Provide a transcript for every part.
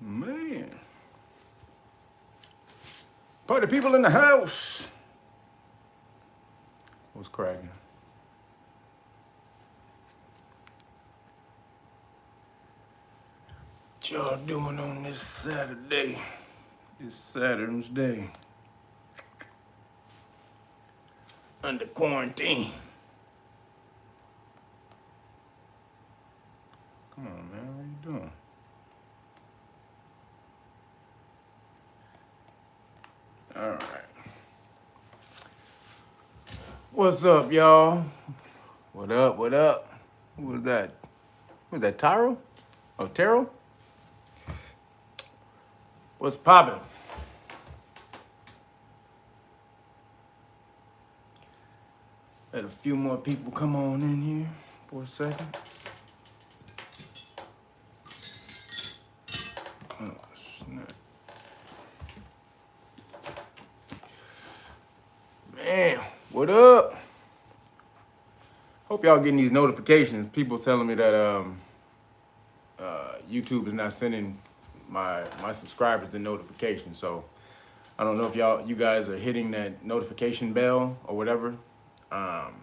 Man. Party people in the house. What's cracking? What y'all doing on this Saturday? It's Saturn's Day. Under quarantine. Come on, man. What are you doing? All right. What's up, y'all? What up? What up? Who was that? Who was that, Tyro? Oh, Terrell? What's poppin'? Let a few more people come on in here for a second. Oh, snap. Man, what up? Hope y'all getting these notifications. People telling me that YouTube is not sending my subscribers the notification. So I don't know if you guys are hitting that notification bell or whatever.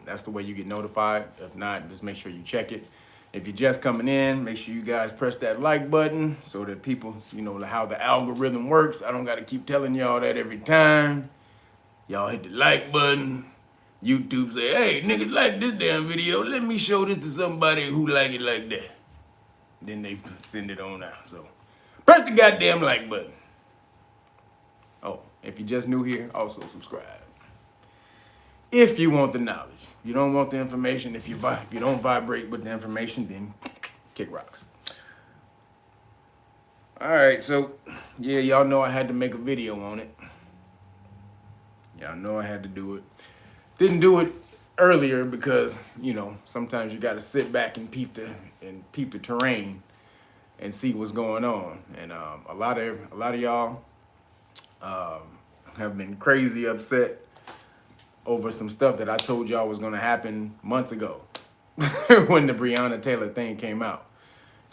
That's the way you get notified. If not, just make sure you check it. If you're just coming in, make sure you guys press that like button so that people, you know, how the algorithm works. I don't got to keep telling y'all that every time. Y'all hit the like button. YouTube say, hey, niggas like this damn video. Let me show this to somebody who like it like that. Then they send it on out. So press the goddamn like button. Oh, if you're just new here, also subscribe. If you want the knowledge. If you don't want the information, if you don't vibrate with the information, then kick rocks. All right, so yeah, y'all know I had to make a video on it. Y'all know I had to do it. Didn't do it earlier because, you know, sometimes you got to sit back and peep the terrain and see what's going on. And a lot of y'all have been crazy upset over some stuff that I told y'all was going to happen months ago when the Breonna Taylor thing came out.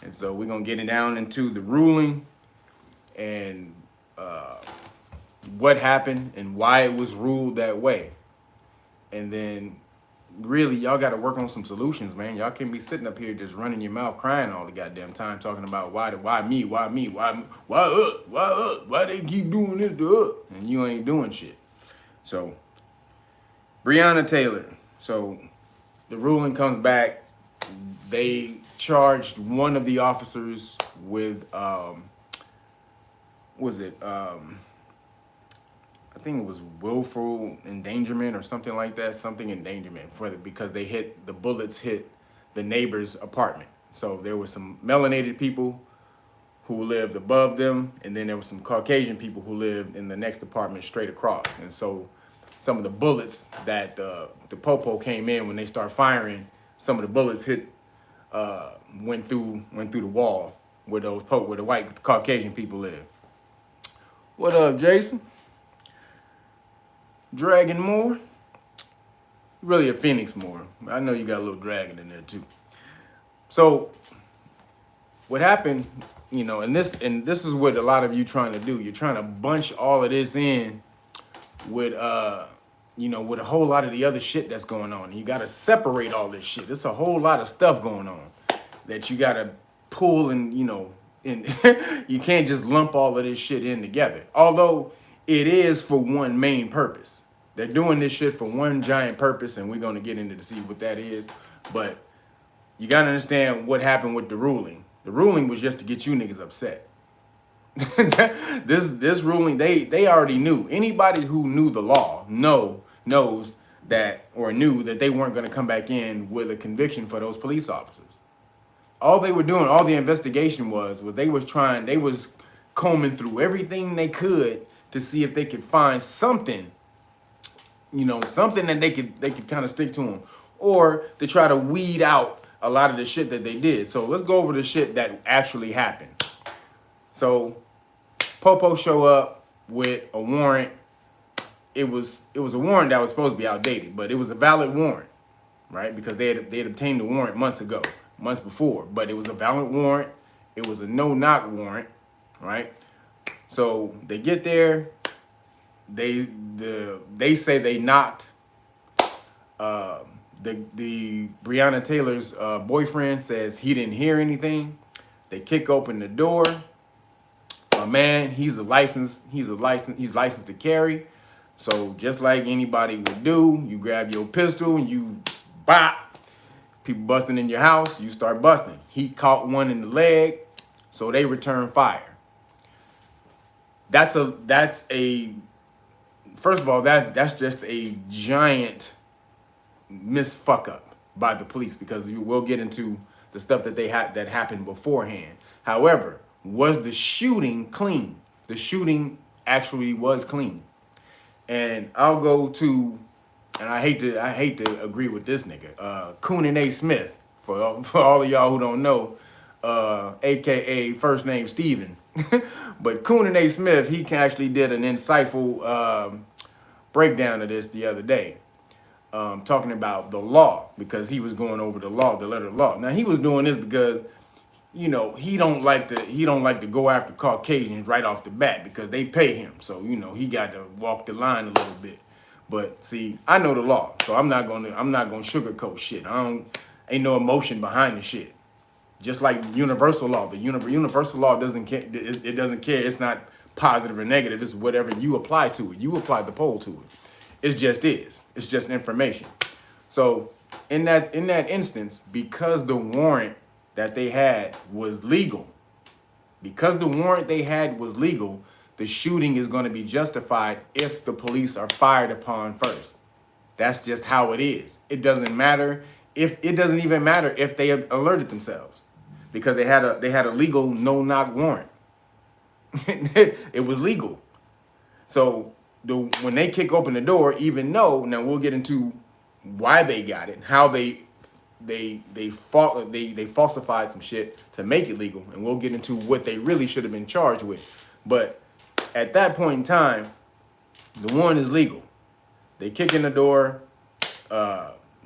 And so we're going to get it down into the ruling and what happened and why it was ruled that way. And then really y'all got to work on some solutions, man. Y'all can't be sitting up here just running your mouth crying all the goddamn time talking about why me, why us, why they keep doing this to us, and you ain't doing shit. So Breonna Taylor. So the ruling comes back. They charged one of the officers with I think it was willful endangerment or something like that, endangerment because the bullets hit the neighbor's apartment. So there were some melanated people who lived above them, and then there were some Caucasian people who lived in the next apartment straight across. And so some of the bullets that the popo came in when they start firing, some of the bullets went through the wall where the white Caucasian people live. What up, Jason? Dragon more? Really a Phoenix more. I know you got a little dragon in there too. So what happened, you know, and this is what a lot of you trying to do. You're trying to bunch all of this in with you know, with a whole lot of the other shit that's going on. You got to separate all this shit. There's a whole lot of stuff going on that you got to pull and, you know, and you can't just lump all of this shit in together. Although it is for one main purpose. They're doing this shit for one giant purpose, and we're going to get into to see what that is. But you got to understand what happened with the ruling. The ruling was just to get you niggas upset. This ruling, they already knew. Anybody who knew the law knows that, or knew that they weren't going to come back in with a conviction for those police officers. All they were doing, all the investigation was they was combing through everything they could to see if they could find something, you know, something that they could kind of stick to them, or to try to weed out a lot of the shit that they did. So let's go over the shit that actually happened. So Popo show up with a warrant. It was a warrant that was supposed to be outdated, but it was a valid warrant, right? Because they had obtained the warrant months before, but it was a valid warrant. It was a no-knock warrant, right? So they get there. They say they knocked the Breonna Taylor's boyfriend says he didn't hear anything. They kick open the door. My man, he's licensed to carry. So just like anybody would do, you grab your pistol and you bop. People busting in your house, you start busting. He caught one in the leg, so they return fire. That's a first of all, that's just a giant miss fuck up by the police, because you will get into the stuff that that happened beforehand. However, was the shooting clean? The shooting actually was clean. And I'll go to, and I hate to agree with this nigga, Colin A. Smith, for all of y'all who don't know, aka first name Steven. But Colin A. Smith, he actually did an insightful breakdown of this the other day, talking about the law, because he was going over the law, the letter of the law. Now he was doing this because, you know, he don't like to go after Caucasians right off the bat because they pay him. So, you know, he got to walk the line a little bit. But see, I know the law, so I'm not gonna sugarcoat shit. Ain't no emotion behind the shit. Just like universal law, the universal law doesn't care. It doesn't care. It's not positive or negative. It's whatever you apply to it. You apply the pole to it. It just is. It's just information. So in that instance, because the warrant that they had was legal, the shooting is going to be justified if the police are fired upon first. That's just how it is. It doesn't even matter if they alerted themselves, because they had a legal no-knock warrant. It was legal. So when they kick open the door, even though, now we'll get into why they got it, how they falsified some shit to make it legal, and we'll get into what they really should have been charged with. But at that point in time, the warrant is legal. They kick in the door.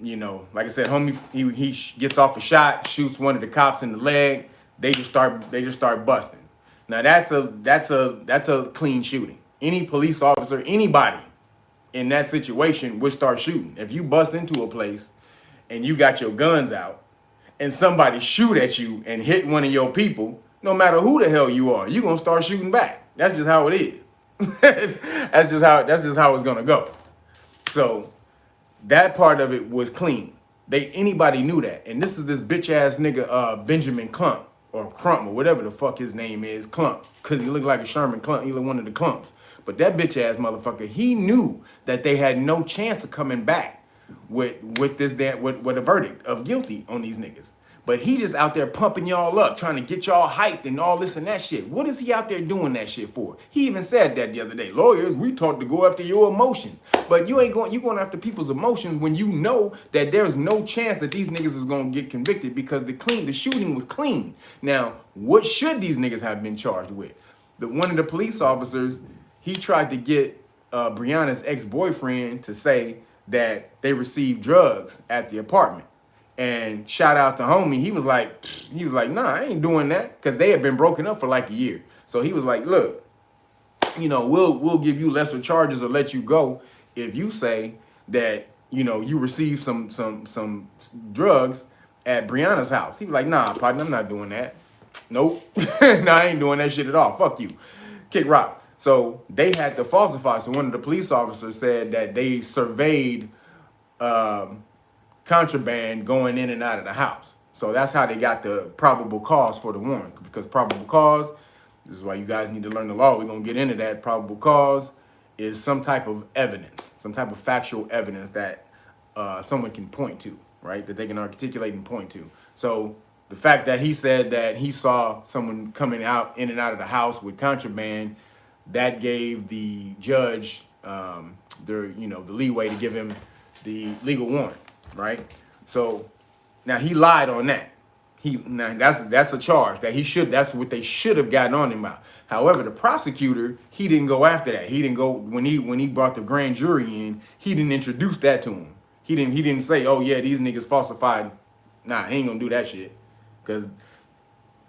You know, like I said, homie, he gets off a shot, shoots one of the cops in the leg. They just start busting. Now that's a clean shooting. Any police officer, anybody in that situation would start shooting. If you bust into a place and you got your guns out and somebody shoot at you and hit one of your people, no matter who the hell you are, you're gonna start shooting back. That's just how it is. that's just how it's gonna go. So that part of it was clean. Anybody knew that. And this is this bitch ass nigga Benjamin Clump, or Crump, or whatever the fuck his name is, Clump, because he looked like a Sherman Clump. He looked one of the Clumps. But that bitch ass motherfucker, he knew that they had no chance of coming back with a verdict of guilty on these niggas. But he just out there pumping y'all up, trying to get y'all hyped and all this and that shit. What is he out there doing that shit for? He even said that the other day. Lawyers, we taught to go after your emotions. But you going after people's emotions when you know that there's no chance that these niggas is gonna get convicted, because the shooting was clean. Now, what should these niggas have been charged with? One of the police officers, he tried to get Breonna's ex-boyfriend to say that they received drugs at the apartment. And shout out to homie, he was like, nah, I ain't doing that, because they had been broken up for like a year. So he was like, look, you know, we'll give you lesser charges or let you go if you say that, you know, you received some drugs at Breonna's house. He was like, nah, partner, I'm not doing that. Nope. Nah, I ain't doing that shit at all. Fuck you. Kick rock. So they had to falsify. So one of the police officers said that they surveyed contraband going in and out of the house. So that's how they got the probable cause for the warrant, because probable cause, this is why you guys need to learn the law. We're going to get into that. Probable cause is some type of evidence, some type of factual evidence that someone can point to, right? That they can articulate and point to. So the fact that he said that he saw someone coming in and out of the house with contraband, that gave the judge the leeway to give him the legal warrant. Right, so now he lied on that. That's a charge that that's what they should have gotten on him about. However, the prosecutor, he didn't go after that. He didn't go when he brought the grand jury in. He didn't introduce that to him. He didn't say, oh yeah, these niggas falsified. Nah, he ain't gonna do that shit, because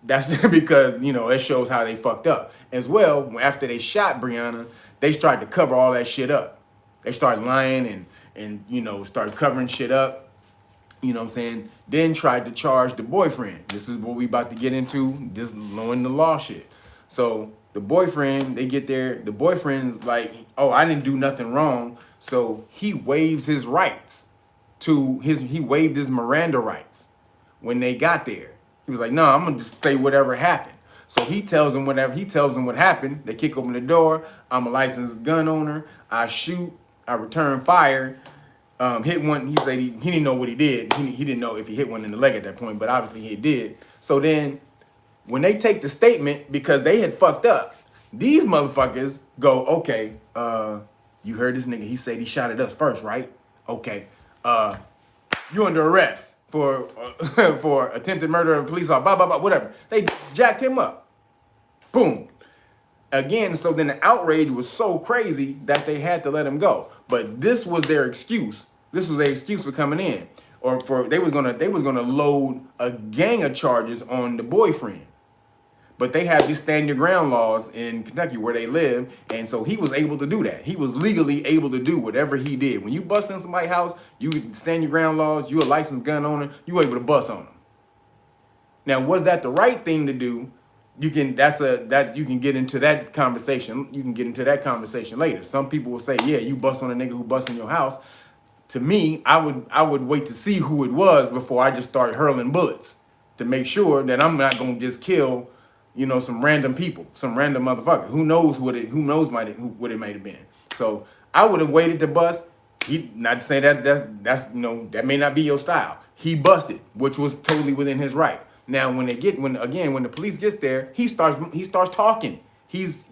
That's because, you know, it shows how they fucked up. As well, after they shot Breonna, they started to cover all that shit up. They started lying and you know, started covering shit up. You know what I'm saying? Then tried to charge the boyfriend. This is what we about to get into, this knowing the law shit. So the boyfriend, they get there, the boyfriend's like, oh, I didn't do nothing wrong. So he waives his rights he waived his Miranda rights when they got there. He was like, no, I'm gonna just say whatever happened. So he tells them what happened. They kick open the door. I'm a licensed gun owner. I shoot, I return fire. Hit one, he said he didn't know what he did. He didn't know if he hit one in the leg at that point, but obviously he did. So then when they take the statement, because they had fucked up, these motherfuckers go, okay, you heard this nigga, he said he shot at us first, right? Okay, you under arrest for for attempted murder of a police officer, blah, blah, blah, whatever. They jacked him up. Boom. Again, so then the outrage was so crazy that they had to let him go. But this was their excuse. This was their excuse for coming in. Or for they was gonna load a gang of charges on the boyfriend. But they have these stand your ground laws in Kentucky where they live, and so he was able to do that. He was legally able to do whatever he did. When you bust in somebody's house, you stand your ground laws, you a licensed gun owner, you able to bust on them. Now, was that the right thing to do? You can you can get into that conversation. You can get into that conversation later. Some people will say, yeah, you bust on a nigga who bust in your house. To me, I would wait to see who it was before I just start hurling bullets to make sure that I'm not gonna just kill, you know, some random people, some random motherfucker. Who knows what it might have been. So I would have waited to bust. Not to say that's you know, that may not be your style. He busted, which was totally within his right. Now when the police gets there, he starts talking. He's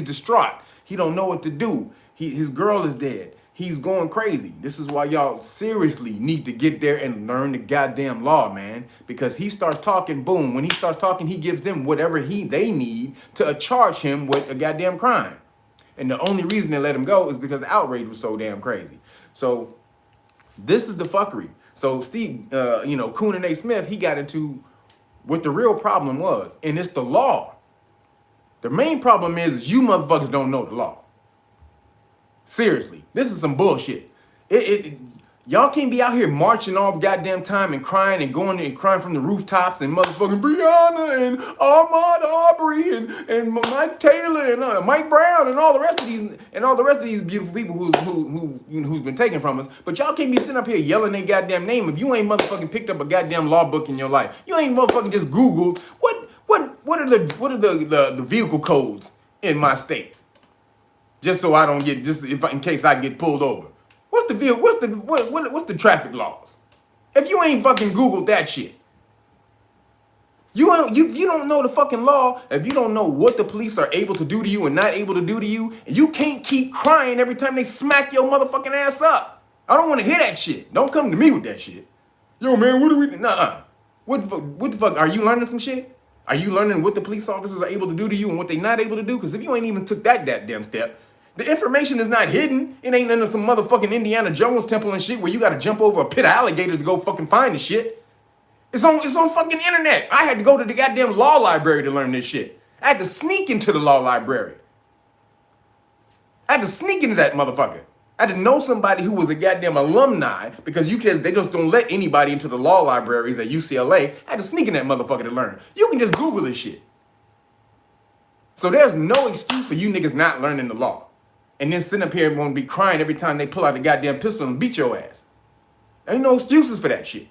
distraught. He don't know what to do. His girl is dead. He's going crazy. This is why y'all seriously need to get there and learn the goddamn law, man. Because he starts talking, boom. When he starts talking, he gives them whatever they need to charge him with a goddamn crime. And the only reason they let him go is because the outrage was so damn crazy. So this is the fuckery. So Steve, Coon and A. Smith, he got into what the real problem was, and it's the law. The main problem is you motherfuckers don't know the law. Seriously, this is some bullshit. Y'all can't be out here marching all goddamn time and crying and going and crying from the rooftops and motherfucking Breonna and Ahmaud Arbery and Mike Taylor and Mike Brown and all the rest of these beautiful people who's been taken from us. But y'all can't be sitting up here yelling their goddamn name if you ain't motherfucking picked up a goddamn law book in your life. You ain't motherfucking just Googled what are the vehicle codes in my state. Just so I don't get in case I get pulled over. What's the traffic laws? If you ain't fucking Googled that shit, you don't know the fucking law. If you don't know what the police are able to do to you and not able to do to you, and you can't keep crying every time they smack your motherfucking ass up. I don't want to hear that shit. Don't come to me with that shit. Yo, man, what do we? Nuh-uh. What the fuck? Are you learning some shit? Are you learning what the police officers are able to do to you and what they not able to do? Because if you ain't even took that damn step. The information is not hidden. It ain't into some motherfucking Indiana Jones temple and shit where you gotta jump over a pit of alligators to go fucking find the shit. It's on fucking internet. I had to go to the goddamn law library to learn this shit. I had to sneak into the law library. I had to sneak into that motherfucker. I had to know somebody who was a goddamn alumni because they just don't let anybody into the law libraries at UCLA. I had to sneak in that motherfucker to learn. You can just Google this shit. So there's no excuse for you niggas not learning the law. And then sitting up here and want to be crying every time they pull out the goddamn pistol and beat your ass. There ain't no excuses for that shit.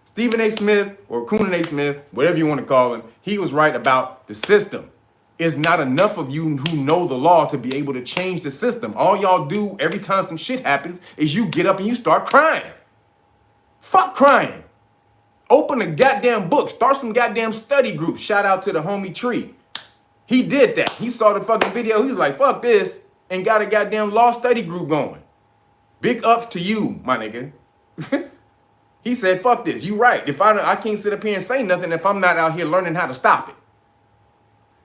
Stephen A. Smith, or Coon A. Smith, whatever you want to call him, he was right about the system. It's not enough of you who know the law to be able to change the system. All y'all do every time some shit happens is you get up and you start crying. Fuck crying. Open a goddamn book. Start some goddamn study groups. Shout out to the homie Tree. He did that. He saw the fucking video. He was like, fuck this. And got a goddamn law study group going. Big ups to you, my nigga. He said, fuck this. You right. If I can't sit up here and say nothing if I'm not out here learning how to stop it.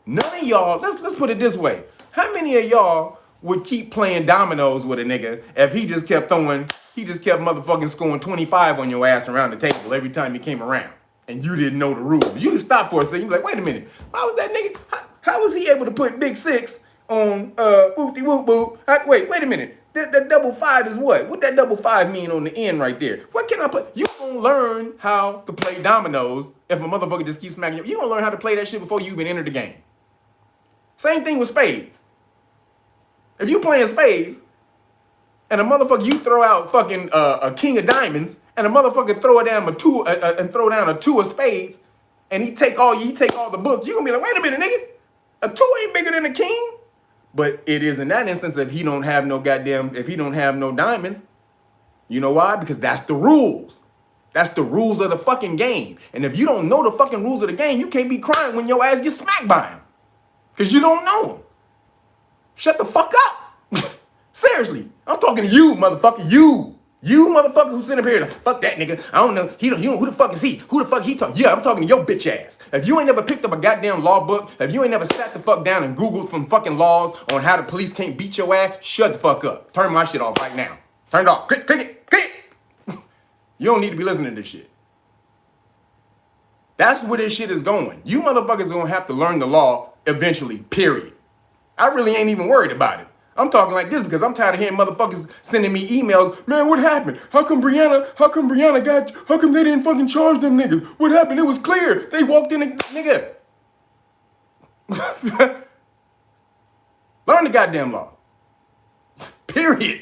None of y'all, let's put it this way. How many of y'all would keep playing dominoes with a nigga if he just kept motherfucking scoring 25 on your ass around the table every time he came around? and you didn't know the rules. You can stop for a second. You be like, wait a minute. Why was that nigga? How was he able to put Big Six on Whoopty Whoop Boo? Wait a minute. That double five is what? What that double five mean on the end right there? What can I play? You gonna learn how to play dominoes if a motherfucker just keeps smacking you. You gonna learn how to play that shit before you even enter the game. Same thing with spades. If you playing spades and a motherfucker, you throw out fucking a king of diamonds and a motherfucker throw down a two of spades and he take all the books, you gonna be like, wait a minute, nigga, a two ain't bigger than a king. But it is in that instance if he don't have no diamonds. You know why? Because that's the rules. That's the rules of the fucking game. And if you don't know the fucking rules of the game, you can't be crying when your ass gets smacked by him. Because you don't know him. Shut the fuck up. Seriously. I'm talking to you, motherfucker. You motherfucker who's sitting up here like, fuck that nigga. I don't know. He don't, who the fuck is he? Who the fuck he talking? Yeah, I'm talking to your bitch ass. If you ain't never picked up a goddamn law book, if you ain't never sat the fuck down and Googled some fucking laws on how the police can't beat your ass, shut the fuck up. Turn my shit off right now. Turn it off. Click it. You don't need to be listening to this shit. That's where this shit is going. You motherfuckers gonna have to learn the law eventually, period. I really ain't even worried about it. I'm talking like this because I'm tired of hearing motherfuckers sending me emails. Man, what happened? How come they didn't fucking charge them niggas? What happened? It was clear. They walked in and, nigga. Learn the goddamn law. Period.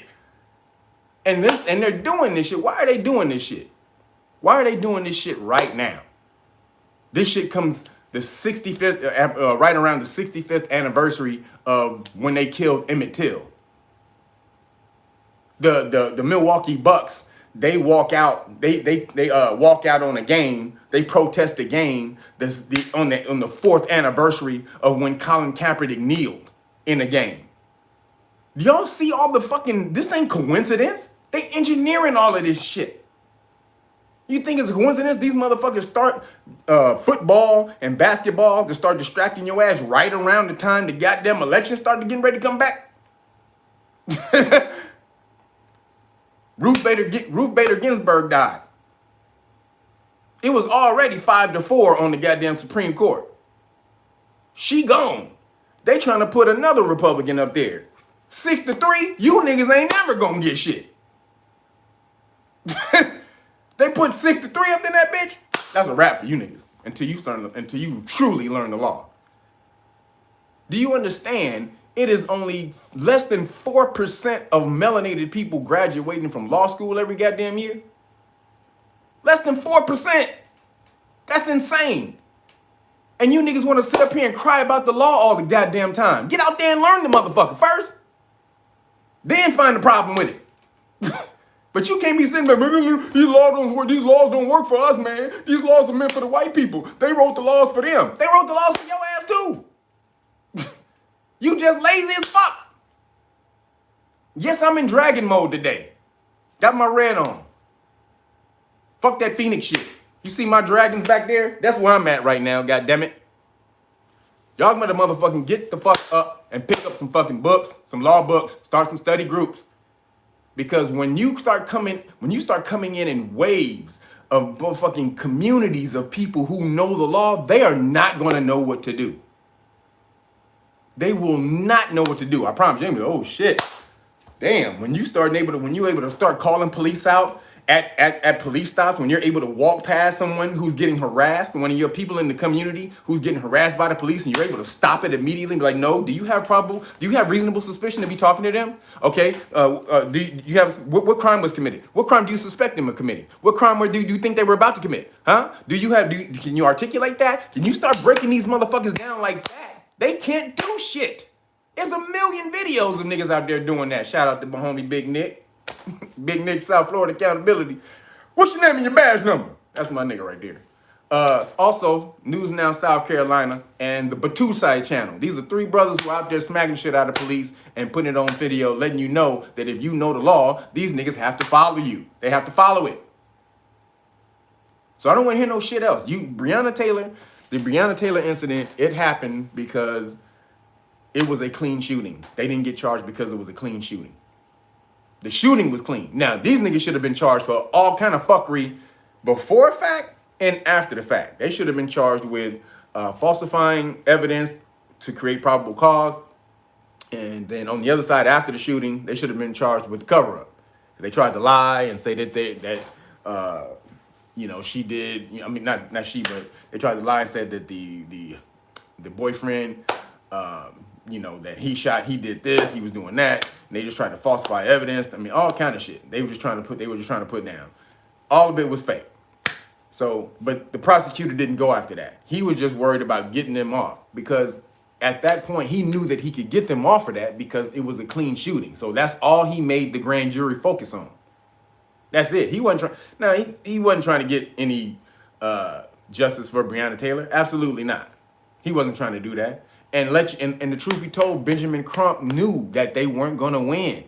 And they're doing this shit. Why are they doing this shit? Why are they doing this shit right now? This shit comes the 65th, right around the 65th anniversary of when they killed Emmett Till. The Milwaukee Bucks, they walk out. They walk out on a game. They protest the game. On the 4th anniversary of when Colin Kaepernick kneeled in a game. Do y'all see all the fucking? This ain't coincidence. They engineering all of this shit. You think it's a coincidence these motherfuckers start football and basketball to start distracting your ass right around the time the goddamn election started getting ready to come back? Ruth Bader Ginsburg died. It was already 5-4 on the goddamn Supreme Court. She gone. They trying to put another Republican up there. 6-3, you niggas ain't never gonna get shit. They put 6-3 up in that bitch. That's a wrap for you niggas until you truly learn the law. Do you understand? It is only less than 4% of melanated people graduating from law school every goddamn year. Less than 4%. That's insane. And you niggas want to sit up here and cry about the law all the goddamn time. Get out there and learn the motherfucker first. Then find the problem with it. But you can't be sitting there, these laws don't work for us, man. These laws are meant for the white people. They wrote the laws for them. They wrote the laws for your ass too. You just lazy as fuck. Yes, I'm in dragon mode today. Got my red on. Fuck that Phoenix shit. You see my dragons back there? That's where I'm at right now, goddammit. Y'all better motherfucking get the fuck up and pick up some fucking books, some law books, start some study groups. Because when you start coming in waves of fucking communities of people who know the law, they are not going to know what to do. They will not know what to do. I promise you. Oh shit. Damn. When you're able to start calling police out at police stops, when you're able to walk past someone who's getting harassed, one of your people in the community who's getting harassed by the police, and you're able to stop it immediately and be like, no, do you have reasonable suspicion to be talking to them? Okay. What crime was committed? What crime do you suspect them of committing? What crime do you think they were about to commit? Huh? Can you articulate that? Can you start breaking these motherfuckers down like that? They can't do shit. There's a million videos of niggas out there doing that. Shout out to my homie Big Nick. Big Nick, South Florida Accountability. What's your name and your badge number? That's my nigga right there. Also, News Now South Carolina and the Batusai channel. These are 3 brothers who are out there smacking shit out of police and putting it on video, letting you know that if you know the law, these niggas have to follow you. They have to follow it. So I don't want to hear no shit else. The Breonna Taylor incident, it happened because it was a clean shooting. They didn't get charged because it was a clean shooting. The shooting was clean. Now, these niggas should have been charged for all kind of fuckery before fact, and after the fact. They should have been charged with falsifying evidence to create probable cause. And then on the other side, after the shooting, they should have been charged with cover-up. They tried to lie and say that she did. I mean, not she, but they tried to lie and said that the boyfriend, that he did this, he was doing that. And they just tried to falsify evidence. I mean, all kind of shit. They were just trying to put down. All of it was fake. So, but the prosecutor didn't go after that. He was just worried about getting them off because at that point he knew that he could get them off of that because it was a clean shooting. So that's all he made the grand jury focus on. That's it. He wasn't trying. No, he wasn't trying to get any justice for Breonna Taylor. Absolutely not. He wasn't trying to do that. And and the truth be told, Benjamin Crump knew that they weren't going to win.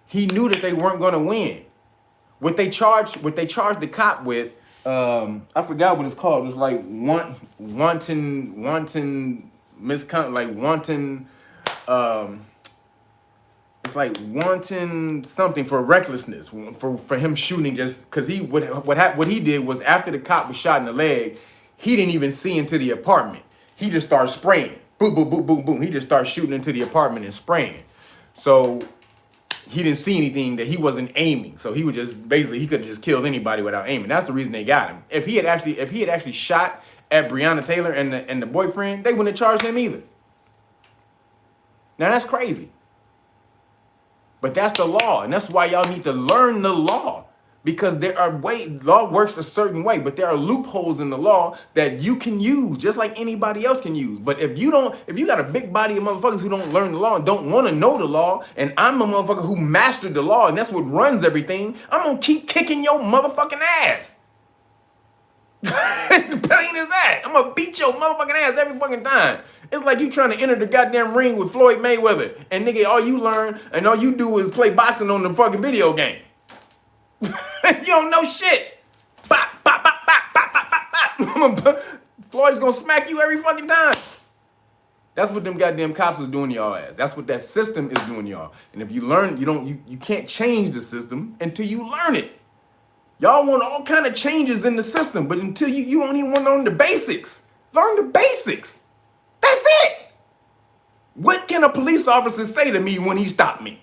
He knew that they weren't going to win. What they charged the cop with, I forgot what it's called. It's like wanton misconduct, like wanton. It's like wanton something for recklessness for him shooting just because what he did was after the cop was shot in the leg, he didn't even see into the apartment. He just started spraying, boom, boom, boom, boom, boom. He just started shooting into the apartment and spraying. So he didn't see anything, that he wasn't aiming. So he could have just killed anybody without aiming. That's the reason they got him. If he had actually shot at Breonna Taylor and the boyfriend, they wouldn't have charged him either. Now that's crazy. But that's the law, and that's why y'all need to learn the law. Because law works a certain way, but there are loopholes in the law that you can use just like anybody else can use. But if you got a big body of motherfuckers who don't learn the law and don't want to know the law, and I'm a motherfucker who mastered the law and that's what runs everything, I'm gonna keep kicking your motherfucking ass. Plain as that. I'm gonna beat your motherfucking ass every fucking time. It's like you trying to enter the goddamn ring with Floyd Mayweather, and nigga, all you learn and all you do is play boxing on the fucking video game. You don't know shit. Bop, bop, bop, bop, bop, bop, bop, bop. Floyd's gonna smack you every fucking time. That's what them goddamn cops is doing to y'all ass. That's what that system is doing to y'all. And if you learn, you can't change the system until you learn it. Y'all want all kind of changes in the system, but until you don't even want to learn the basics. Learn the basics. That's it. What can a police officer say to me when he stopped me?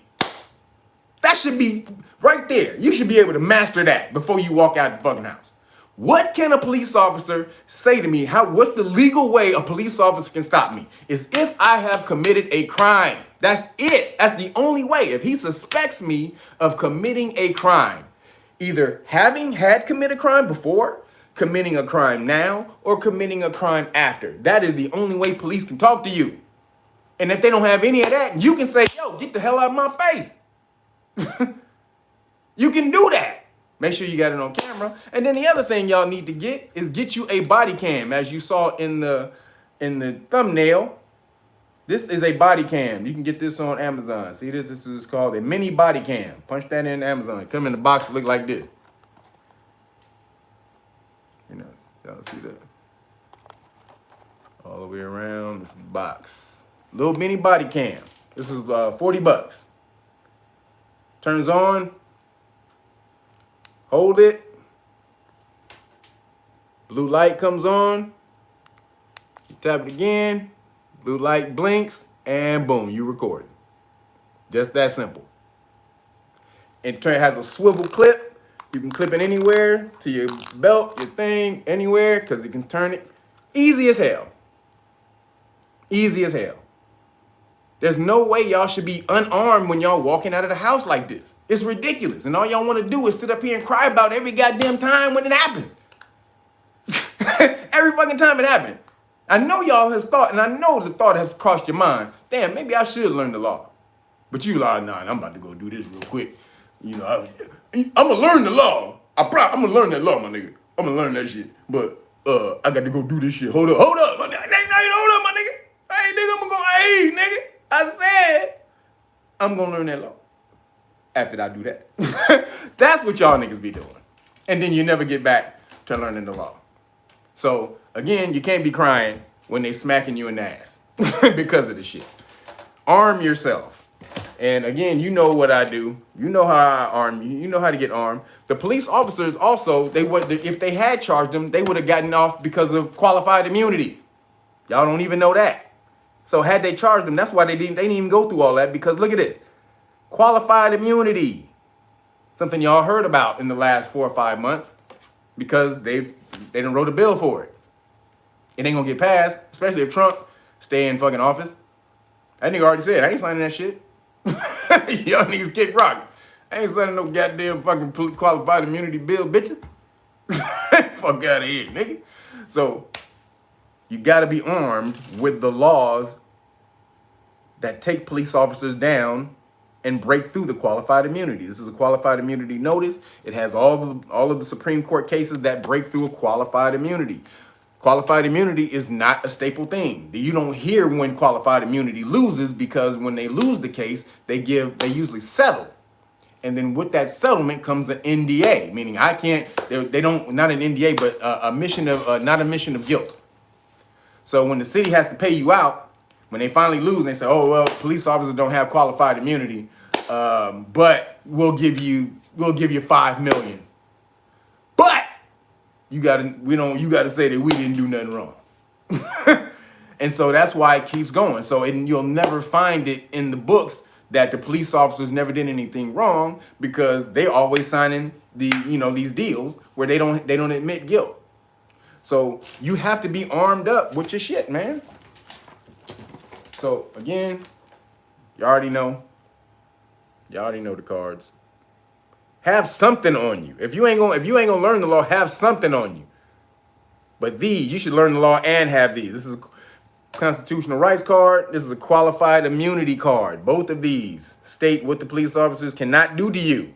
That should be right there. You should be able to master that before you walk out the fucking house. What can a police officer say to me? What's the legal way a police officer can stop me? Is if I have committed a crime. That's it. That's the only way. If he suspects me of committing a crime, either having had committed a crime before, committing a crime now, or committing a crime after. That is the only way police can talk to you. And if they don't have any of that, you can say, yo, get the hell out of my face. You can do that. Make sure you got it on camera. And then the other thing y'all need to get you a body cam. As you saw in the thumbnail, this is a body cam. You can get this on Amazon. See this? This is called a mini body cam. Punch that in Amazon. Come in the box, look like this. Y'all see that? All the way around. This is the box. Little mini body cam. This is $40. Turns on. Hold it. Blue light comes on. You tap it again. Blue light blinks. And boom, you record. Just that simple. It has a swivel clip. You can clip it anywhere, to your belt, your thing, anywhere, because you can turn it. Easy as hell. Easy as hell. There's no way y'all should be unarmed when y'all walking out of the house like this. It's ridiculous. And all y'all want to do is sit up here and cry about every goddamn time when it happened. Every fucking time it happened. I know y'all has thought, and I know the thought has crossed your mind, damn, maybe I should learn the law. But you like, nah, I'm about to go do this real quick. I'm going to learn the law. I'm going to learn that law, my nigga. I'm going to learn that shit. But I got to go do this shit. Hold up. Hold up, my nigga. Hey, nigga, I'm going to go, hey, nigga. I said I'm going to learn that law. After I do that. That's what y'all niggas be doing. And then you never get back to learning the law. So, again, you can't be crying when they smacking you in the ass because of this shit. Arm yourself. And again, you know what I do. You know how I arm you. You know how to get armed. The police officers also, they would, if they had charged them, they would have gotten off because of qualified immunity. Y'all don't even know that. So had they charged them, that's why they didn't even go through all that, because look at this. Qualified immunity. Something y'all heard about in the last 4 or 5 months, because they done wrote a bill for it. It ain't gonna get passed, especially if Trump stay in fucking office. That nigga already said, I ain't signing that shit. Y'all niggas kick rocks. I ain't signing no goddamn fucking qualified immunity bill, bitches. Fuck out of here, nigga. So you gotta be armed with the laws that take police officers down and break through the qualified immunity. This is a qualified immunity notice. It has all of the Supreme Court cases that break through a qualified immunity. Qualified immunity is not a staple thing. You don't hear when qualified immunity loses, because when they lose the case, they usually settle. And then with that settlement comes an NDA, meaning not an NDA, but not a mission of guilt. So when the city has to pay you out, when they finally lose and they say, oh, well, police officers don't have qualified immunity, but we'll give you $5 million. But you gotta say that we didn't do nothing wrong. And so that's why it keeps going. So you'll never find it in the books that the police officers never did anything wrong, because they always signing these deals where they don't admit guilt. So you have to be armed up with your shit, man. So again, you already know the cards. Have something on you. If you ain't gonna learn the law, have something on you. But you should learn the law and have these. This is a constitutional rights card. This is a qualified immunity card. Both of these state what the police officers cannot do to you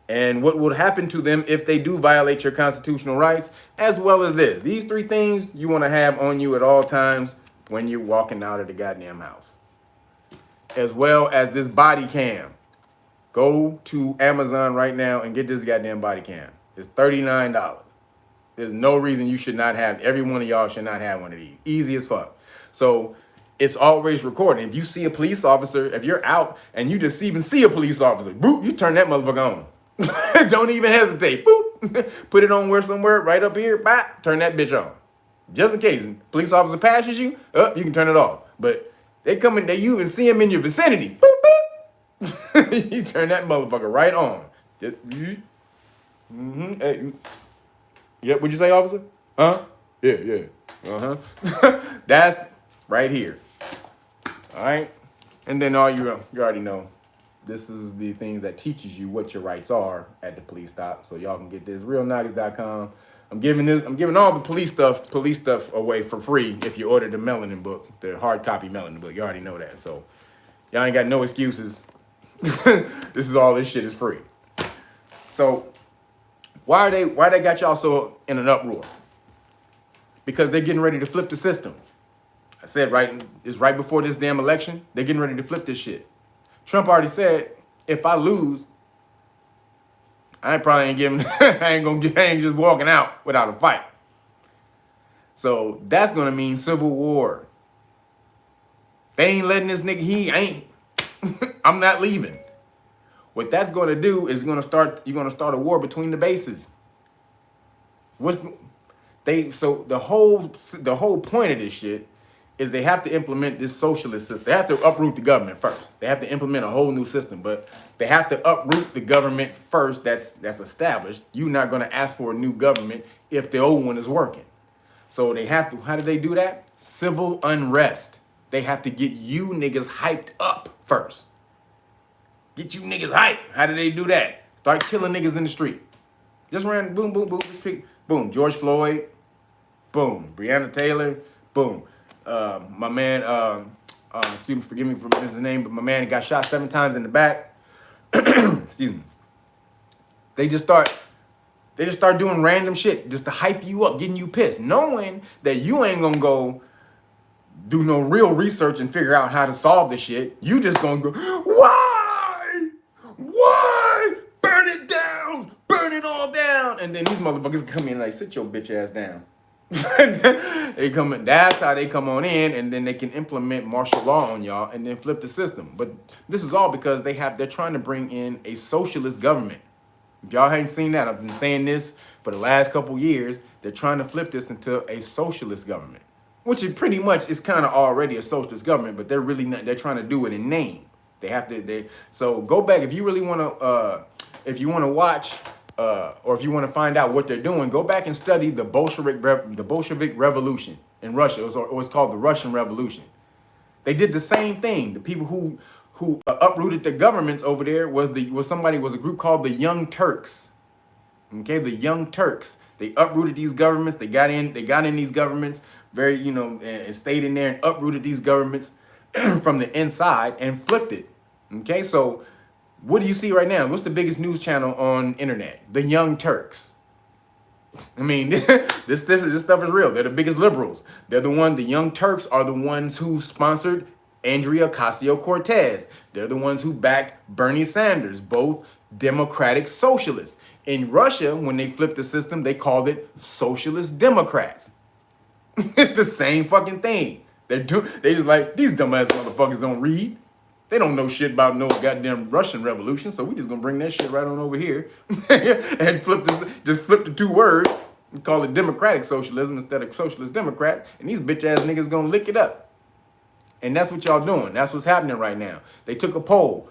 and what will happen to them if they do violate your constitutional rights, as well as this. These 3 things you want to have on you at all times when you're walking out of the goddamn house. As well as this body cam. Go to Amazon right now and get this goddamn body cam. It's $39. There's no reason you should not have, every one of y'all should not have one of these. Easy as fuck. So it's always recording. If you see a police officer, if you're out and you just even see a police officer, boop, you turn that motherfucker on. Don't even hesitate. Boop. Put it on somewhere right up here. Bop, turn that bitch on. Just in case police officer passes you, you can turn it off. But you even see him in your vicinity. Boop, boop. You turn that motherfucker right on. Hey. Yep, what'd you say, officer? Huh? Yeah. Uh-huh. That's right here. All right? And then you already know, this is the things that teaches you what your rights are at the police stop. So y'all can get this, Reelnagas.com. I'm giving all the police stuff away for free if you order the melanin book, the hard copy melanin book. You already know that. So y'all ain't got no excuses. This shit is free. So why they got y'all so in an uproar? Because they're getting ready to flip the system. I said it's right before this damn election. They're getting ready to flip this shit. Trump already said, if I lose, I ain't just walking out without a fight. So that's gonna mean civil war. They ain't letting this nigga, I'm not leaving. What that's gonna do is you're gonna start a war between the bases. So the whole point of this shit is they have to implement this socialist system. They have to uproot the government first. They have to implement a whole new system, but they have to uproot the government first that's established. You're not gonna ask for a new government if the old one is working. So they have to, how do they do that? Civil unrest. They have to get you niggas hyped up first. Get you niggas hyped. How do they do that? Start killing niggas in the street. Just ran, boom, boom, boom, just pick, boom, George Floyd, boom, Breonna Taylor, boom. My man, excuse me, forgive me for his name, but my man got shot 7 times in the back. Excuse me. They just start doing random shit just to hype you up, getting you pissed, knowing that you ain't gonna go do no real research and figure out how to solve the shit. You just gonna go, why? Burn it down, burn it all down. And then these motherfuckers come in like, sit your bitch ass down. They come in, that's how they come on in, and then they can implement martial law on y'all and then flip the system. But this is all because they're trying to bring in a socialist government. If y'all haven't seen that, I've been saying this for the last couple years. They're trying to flip this into a socialist government, which it pretty much is kind of already a socialist government, but they're really not, they're trying to do it in name. So go back if you really want to, if you want to watch, or if you want to find out what they're doing, go back and study the Bolshevik Revolution in Russia. It was called the Russian Revolution. They did the same thing. The people who uprooted the governments over there was a group called the Young Turks. Okay, the Young Turks. They uprooted these governments. They got in these governments and stayed in there and uprooted these governments from the inside and flipped it. Okay, so what do you see right now? What's the biggest news channel on internet? The Young Turks. I mean, this stuff is real. They're the biggest liberals. The Young Turks are the ones who sponsored Andrea Ocasio-Cortez. They're the ones who backed Bernie Sanders, both Democratic socialists. In Russia, when they flipped the system, they called it Socialist Democrats. It's the same fucking thing. They just like, these dumbass motherfuckers don't read. They don't know shit about no goddamn Russian revolution, so we just gonna bring that shit right on over here and flip the two words and call it democratic socialism instead of socialist democrats, and these bitch ass niggas gonna lick it up. And that's what y'all doing. That's what's happening right now. They took a poll.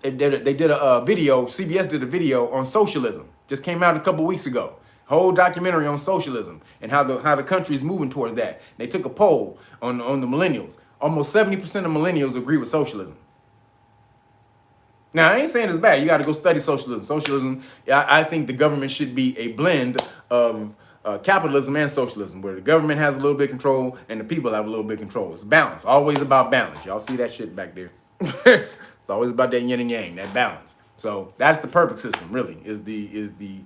They did a video. CBS did a video on socialism. Just came out a couple weeks ago. Whole documentary on socialism and how the country is moving towards that. They took a poll on the millennials. Almost 70% of millennials agree with socialism. Now, I ain't saying it's bad. You got to go study socialism. Socialism, I think the government should be a blend of capitalism and socialism, where the government has a little bit of control and the people have a little bit of control. It's balance. Always about balance. Y'all see that shit back there? It's always about that yin and yang, that balance. So that's the perfect system, really, is the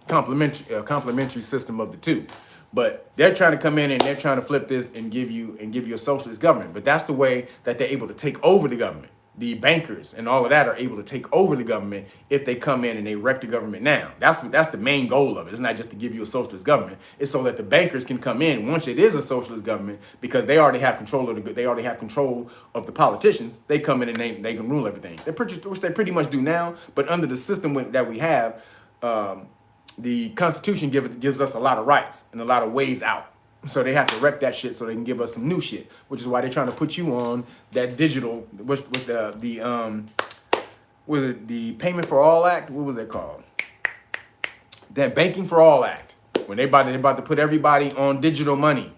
complementary system of the two. But they're trying to come in and they're trying to flip this and give you a socialist government. But that's the way that they're able to take over the government. The bankers and all of that are able to take over the government if they come in and they wreck the government now. That's the main goal of it. It's not just to give you a socialist government. It's so that the bankers can come in once it is a socialist government, because they already have control of the politicians. They come in and they can rule everything. Which they pretty much do now. But under the system that we have, the Constitution gives us a lot of rights and a lot of ways out. So they have to wreck that shit so they can give us some new shit, which is why they're trying to put you on that digital with the Payment for All Act. What was that called? That Banking for All Act. When they're about to put everybody on digital money.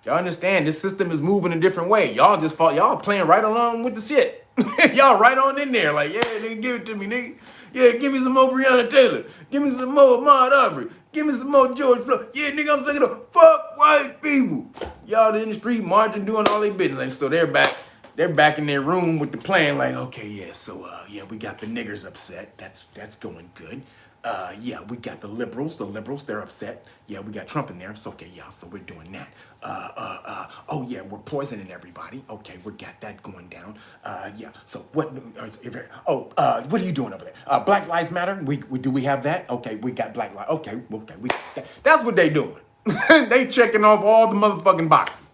Y'all understand this system is moving a different way. Y'all playing right along with the shit. Y'all right on in there like, yeah, nigga, give it to me, nigga. Yeah, give me some more Breonna Taylor. Give me some more Ahmaud Arbery. Give me some more George Floyd. Yeah, nigga, I'm sick of fuck white people. Y'all in the street marching, doing all their business. So they're back in their room with the plan, like, okay, yeah, so yeah, we got the niggers upset. That's going good. Yeah, we got the liberals, they're upset. Yeah, we got Trump in there. It's okay, yeah, so we're doing that. Oh yeah, we're poisoning everybody. Okay, we got that going down. Yeah, so what are you doing over there? Black Lives Matter, do we have that? Okay, we got Black Lives, okay, that's what they doing. They checking off all the motherfucking boxes.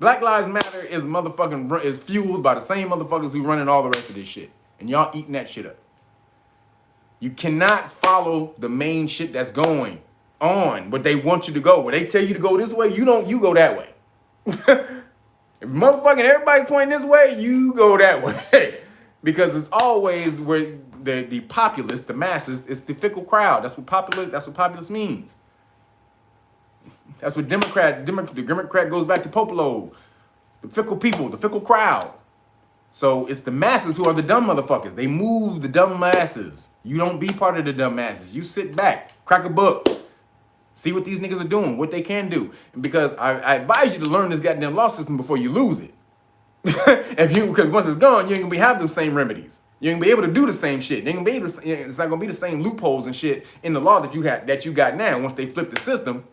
Black Lives Matter is fueled by the same motherfuckers who running all the rest of this shit. And y'all eating that shit up. You cannot follow the main shit that's going on, but they want you to go. Where they tell you to go this way, you go that way. If motherfucking everybody's pointing this way, you go that way. Because it's always where the populace, the masses, it's the fickle crowd. That's what populace means. That's what the Democrat goes back to Popolo. The fickle people, the fickle crowd. So it's the masses who are the dumb motherfuckers. They move the dumb masses. You don't be part of the dumb masses. You sit back, crack a book, see what these niggas are doing, what they can do. And because I advise you to learn this goddamn law system before you lose it. Because once it's gone, you ain't gonna have those same remedies. You ain't gonna be able to do the same shit. It's not gonna be the same loopholes and shit in the law that you got now once they flip the system.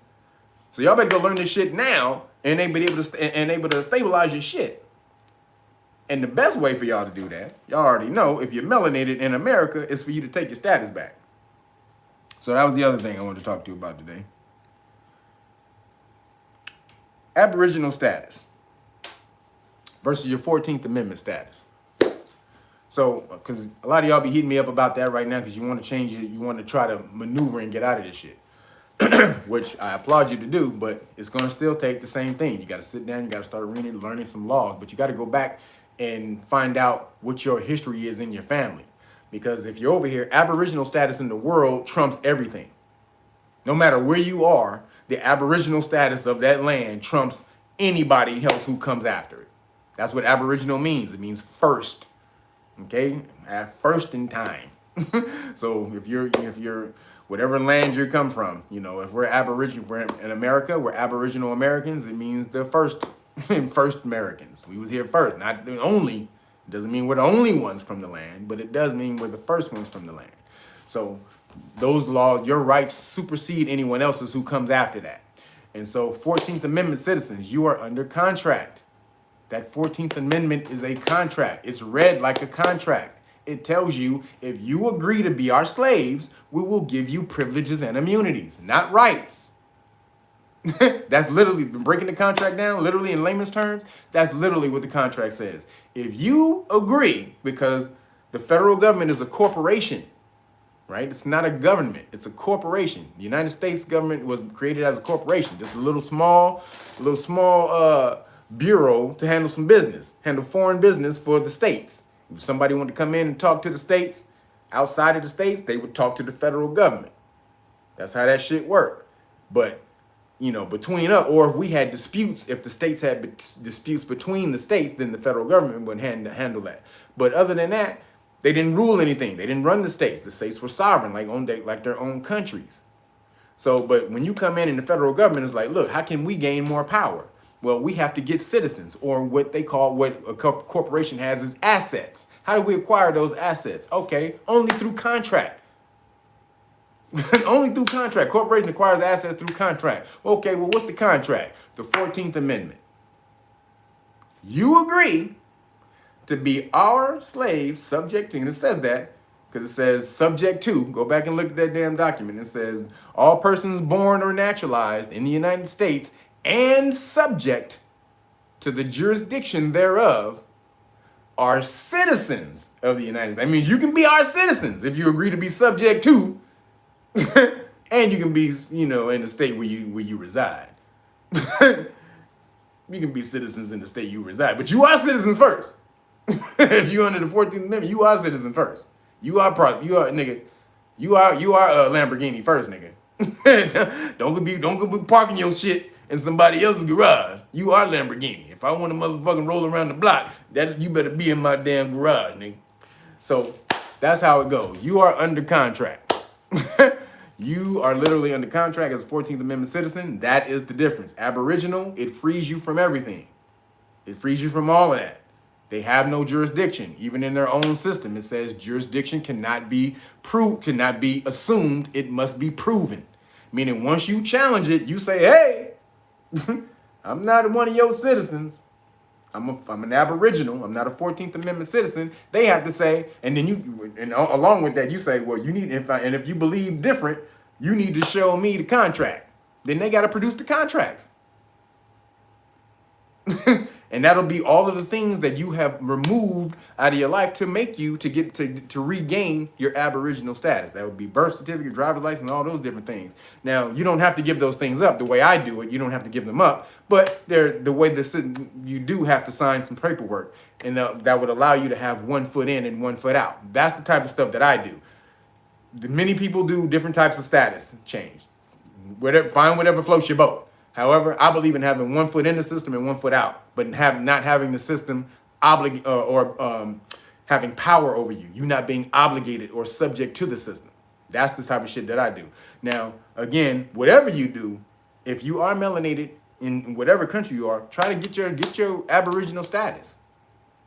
So y'all better go learn this shit now and able to stabilize your shit. And the best way for y'all to do that, y'all already know, if you're melanated in America, is for you to take your status back. So that was the other thing I wanted to talk to you about today. Aboriginal status versus your 14th Amendment status. So, because a lot of y'all be hitting me up about that right now because you want to change it, you want to try to maneuver and get out of this shit, which I applaud you to do, but it's going to still take the same thing. You got to sit down, you got to start reading, learning some laws, but you got to go back and find out what your history is in your family. Because if you're over here, Aboriginal status in the world trumps everything. No matter where you are, the Aboriginal status of that land trumps anybody else who comes after it. That's what Aboriginal means. It means first. Okay, at first in time. So if you're whatever land you come from, you know, if we're Aboriginal, we're in America, we're Aboriginal Americans. It means the first Americans. We was here first, not the only. It doesn't mean we're the only ones from the land, but it does mean we're the first ones from the land. So those laws, your rights supersede anyone else's who comes after that. And so 14th Amendment citizens, you are under contract. That 14th Amendment is a contract. It's read like a contract. It tells you if you agree to be our slaves, we will give you privileges and immunities, not rights. That's literally breaking the contract down, literally in layman's terms. That's literally what the contract says. If you agree, because the federal government is a corporation, right? It's not a government. It's a corporation. The United States government was created as a corporation, just a little small bureau to handle some business, handle foreign business for the states. If somebody wanted to come in and talk to the states, outside of the states, they would talk to the federal government. That's how that shit worked. But, you know, between us, or if we had disputes, if the states had disputes between the states, then the federal government would handle that. But other than that, they didn't rule anything. They didn't run the states. The states were sovereign, like their own countries. So, but when you come in and the federal government is like, look, how can we gain more power? Well, we have to get citizens, or what they call, what a corporation has is assets. How do we acquire those assets? Okay, only through contract. Only through contract. Corporation acquires assets through contract. Okay, well, what's the contract? The 14th Amendment. You agree to be our slaves, subject to, and it says that, because it says subject to, go back and look at that damn document. It says all persons born or naturalized in the United States and subject to the jurisdiction thereof are citizens of the United States. That means you can be our citizens if you agree to be subject to, and you can be, you know, in the state where you reside. You can be citizens in the state you reside, but you are citizens first. If you're under the 14th Amendment, you are citizen first. You are a Lamborghini first, nigga. Don't go be parking your shit in somebody else's garage. You are Lamborghini. If I want to motherfucking roll around the block, that you better be in my damn garage, nigga. So that's how it goes. You are under contract. You are literally under contract as a 14th Amendment citizen. That is the difference. Aboriginal, it frees you from everything. It frees you from all of that. They have no jurisdiction. Even in their own system, it says jurisdiction cannot be assumed. It must be proven. Meaning once you challenge it, you say, hey, I'm not one of your citizens. I'm an Aboriginal. I'm not a 14th Amendment citizen. They have to say, and then along with that, you say, well, you need, if you believe different, you need to show me the contract. Then they got to produce the contracts. And that'll be all of the things that you have removed out of your life to make you to regain your Aboriginal status. That would be birth certificate, driver's license, all those different things. Now, you don't have to give those things up the way I do it. You don't have to give them up, but you do have to sign some paperwork, and that would allow you to have 1 foot in and 1 foot out. That's the type of stuff that I do. Many people do different types of status change. Find whatever floats your boat. However, I believe in having 1 foot in the system and 1 foot out, but not having the system having power over you. You not being obligated or subject to the system. That's the type of shit that I do. Now, again, whatever you do, if you are melanated in whatever country you are, try to get your Aboriginal status.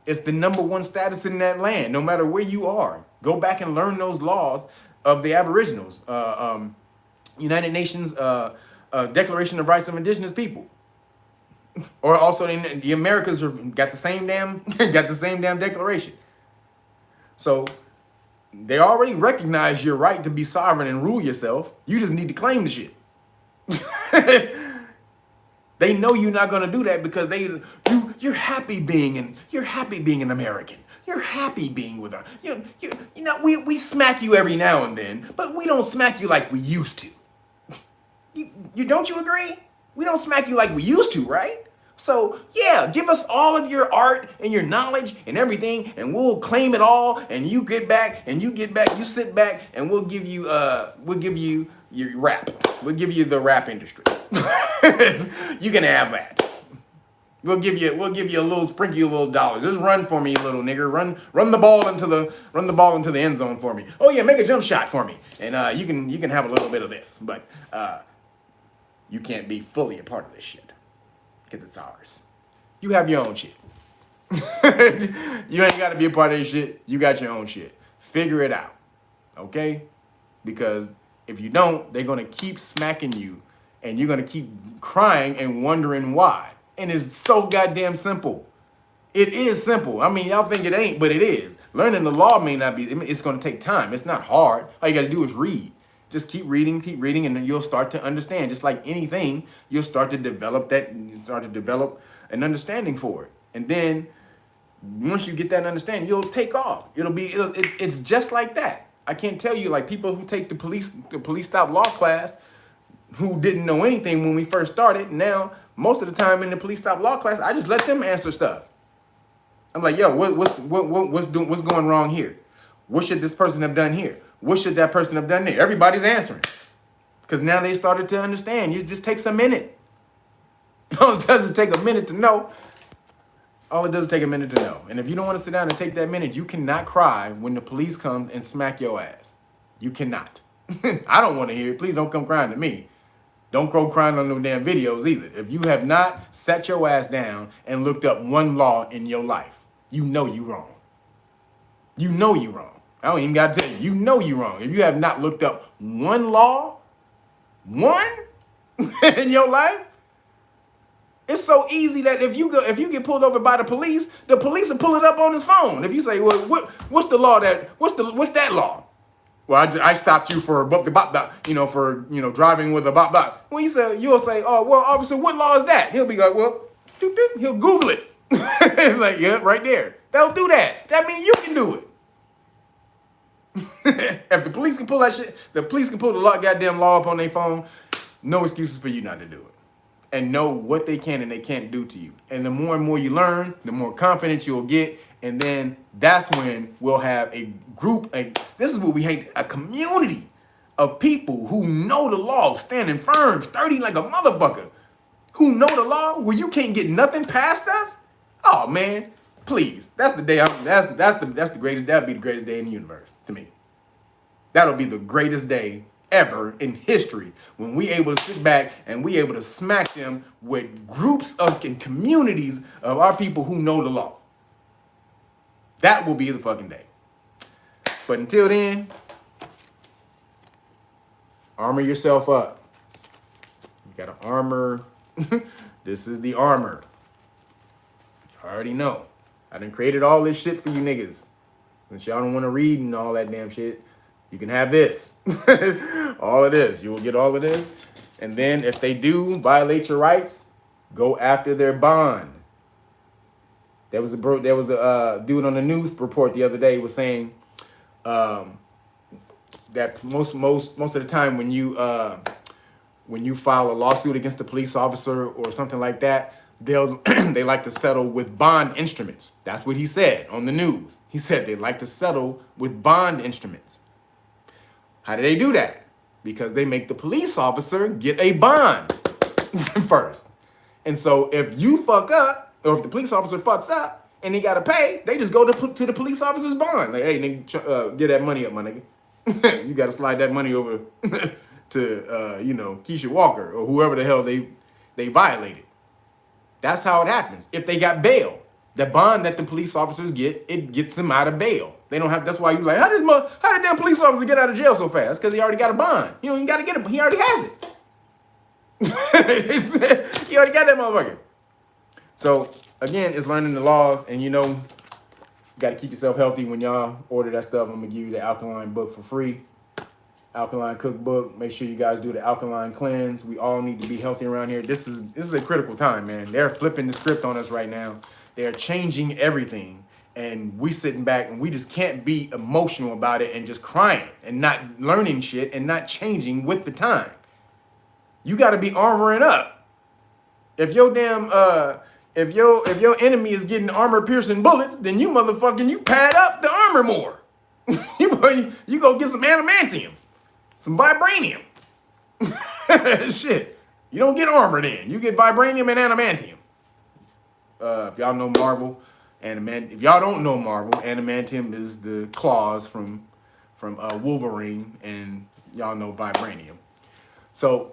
It's the #1 status in that land, no matter where you are. Go back and learn those laws of the Aboriginals. United Nations Declaration of Rights of Indigenous People, or also in the Americas got the same damn declaration. So they already recognize your right to be sovereign and rule yourself. You just need to claim the shit. They know you're not gonna do that because you're happy being an American. You're happy being with us. We smack you every now and then, but we don't smack you like we used to. You don't you agree? We don't smack you like we used to, right? So yeah, give us all of your art and your knowledge and everything, and we'll claim it all. And you sit back, and we'll give you your rap. We'll give you the rap industry. You can have that. We'll give you a little sprinkle, a little dollars. Just run for me, little nigger. Run the ball into the end zone for me. Oh yeah, make a jump shot for me, and you can have a little bit of this, but you can't be fully a part of this shit because it's ours. You have your own shit. You ain't got to be a part of this shit. You got your own shit. Figure it out, okay? Because if you don't, they're gonna keep smacking you, and you're gonna keep crying and wondering why. And it's so goddamn simple. It is simple. I mean, y'all think it ain't, but it is. Learning the law may not be, it's going to take time. It's not hard. All you got to do is read. Just keep reading, and then you'll start to understand. Just like anything, you'll start to develop an understanding for it. And then once you get that understanding, you'll take off. It's just like that. I can't tell you, like, people who take the police stop law class who didn't know anything when we first started. Now, most of the time in the police stop law class, I just let them answer stuff. I'm like, yo, what's going wrong here? What should this person have done here? What should that person have done there? Everybody's answering. Because now they started to understand. It just takes a minute. All it does is take a minute to know. All it does is take a minute to know. And if you don't want to sit down and take that minute, you cannot cry when the police comes and smack your ass. You cannot. I don't want to hear it. Please don't come crying to me. Don't go crying on no damn videos either. If you have not sat your ass down and looked up one law in your life, you know you wrong. You know you wrong. I don't even got to tell you. You know you wrong. If you have not looked up one law, in your life, it's so easy that if you get pulled over by the police will pull it up on his phone. If you say, well, what's the law what's that law? Well, I stopped you for driving with a bop bop. Well, you'll say, oh, well, officer, what law is that? He'll be like, well, he'll Google it. It's like, yeah, right there. They'll do that. That means you can do it. If the police can pull that shit, the police can pull the goddamn law up on their phone. No excuses for you not to do it. And know what they can and they can't do to you. And the more and more you learn, the more confident you'll get. And then that's when we'll have a group, this is what we hate, a community of people who know the law, standing firm, sturdy like a motherfucker, who know the law where you can't get nothing past us. Oh man, please. That's the day that's the greatest, that'll be the greatest day in the universe to me. That'll be the greatest day ever in history when we able to sit back and we able to smack them with groups and communities of our people who know the law. That will be the fucking day. But until then, armor yourself up. You gotta armor. This is the armor. I already know. I done created all this shit for you niggas. Since y'all don't want to read and all that damn shit, you can have this. All of this. You will get all of this. And then if they do violate your rights, go after their bond. There was a dude on the news report the other day was saying that most of the time when you file a lawsuit against a police officer or something like that, they like to settle with bond instruments. That's what he said on the news. He said they like to settle with bond instruments. How do they do that? Because they make the police officer get a bond first. And so if you fuck up, or if the police officer fucks up and he got to pay, they just go to the police officer's bond. Like, hey, nigga, get that money up, my nigga. You got to slide that money over to, Keisha Walker or whoever the hell they violated. That's how it happens. If they got bail, the bond that the police officers get, it gets them out of bail. They don't have. That's why you like, how did that police officer get out of jail so fast? Because he already got a bond. You don't even got to get it. He already has it. He already got that motherfucker. So again, it's learning the laws, and you got to keep yourself healthy when y'all order that stuff. I'm gonna give you the alkaline book for free. Alkaline Cookbook. Make sure you guys do the alkaline cleanse. We all need to be healthy around here. This is a critical time, man. They're flipping the script on us right now. They're changing everything. And we sitting back and we just can't be emotional about it and just crying and not learning shit and not changing with the time. You got to be armoring up. If your damn if your enemy is getting armor piercing bullets, then you pad up the armor more. you go get some adamantium. Some vibranium. Shit. You don't get armor then. You get vibranium and adamantium. If y'all know Marvel, if y'all don't know Marvel, adamantium is the claws from Wolverine, and y'all know vibranium. So,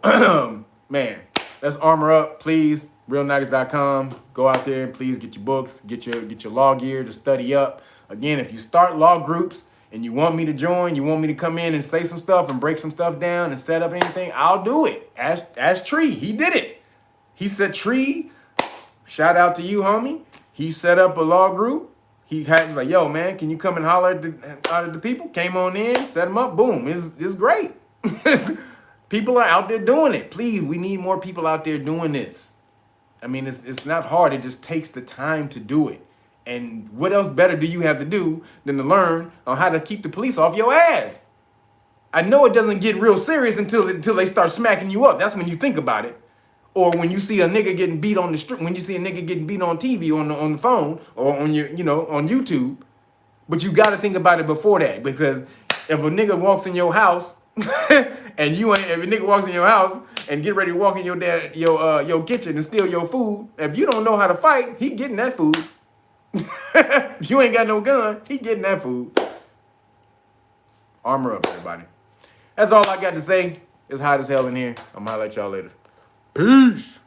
man, let's armor up, please. Reelnagas.com. Go out there and please get your books, get your law gear to study up. Again, if you start law groups, and you want me to join, you want me to come in and say some stuff and break some stuff down and set up anything, I'll do it. Ask Tree. He did it. He said, Tree, shout out to you, homie. He set up a law group. He had like, yo, man, can you come and holler at the people? Came on in, set them up, boom. It's great. People are out there doing it. Please, we need more people out there doing this. I mean, it's not hard. It just takes the time to do it. And what else better do you have to do than to learn on how to keep the police off your ass? I know it doesn't get real serious until they start smacking you up. That's when you think about it. Or when you see a nigga getting beat on the street, when you see a nigga getting beat on TV, on the phone, or on on YouTube. But you got to think about it before that, because if a nigga walks in your house and if a nigga walks in your house and get ready to walk in your kitchen and steal your food, if you don't know how to fight, he getting that food. If you ain't got no gun, he getting that food. Armor up, everybody. That's all I got to say. It's hot as hell in here. I'm gonna holler at y'all later. Peace.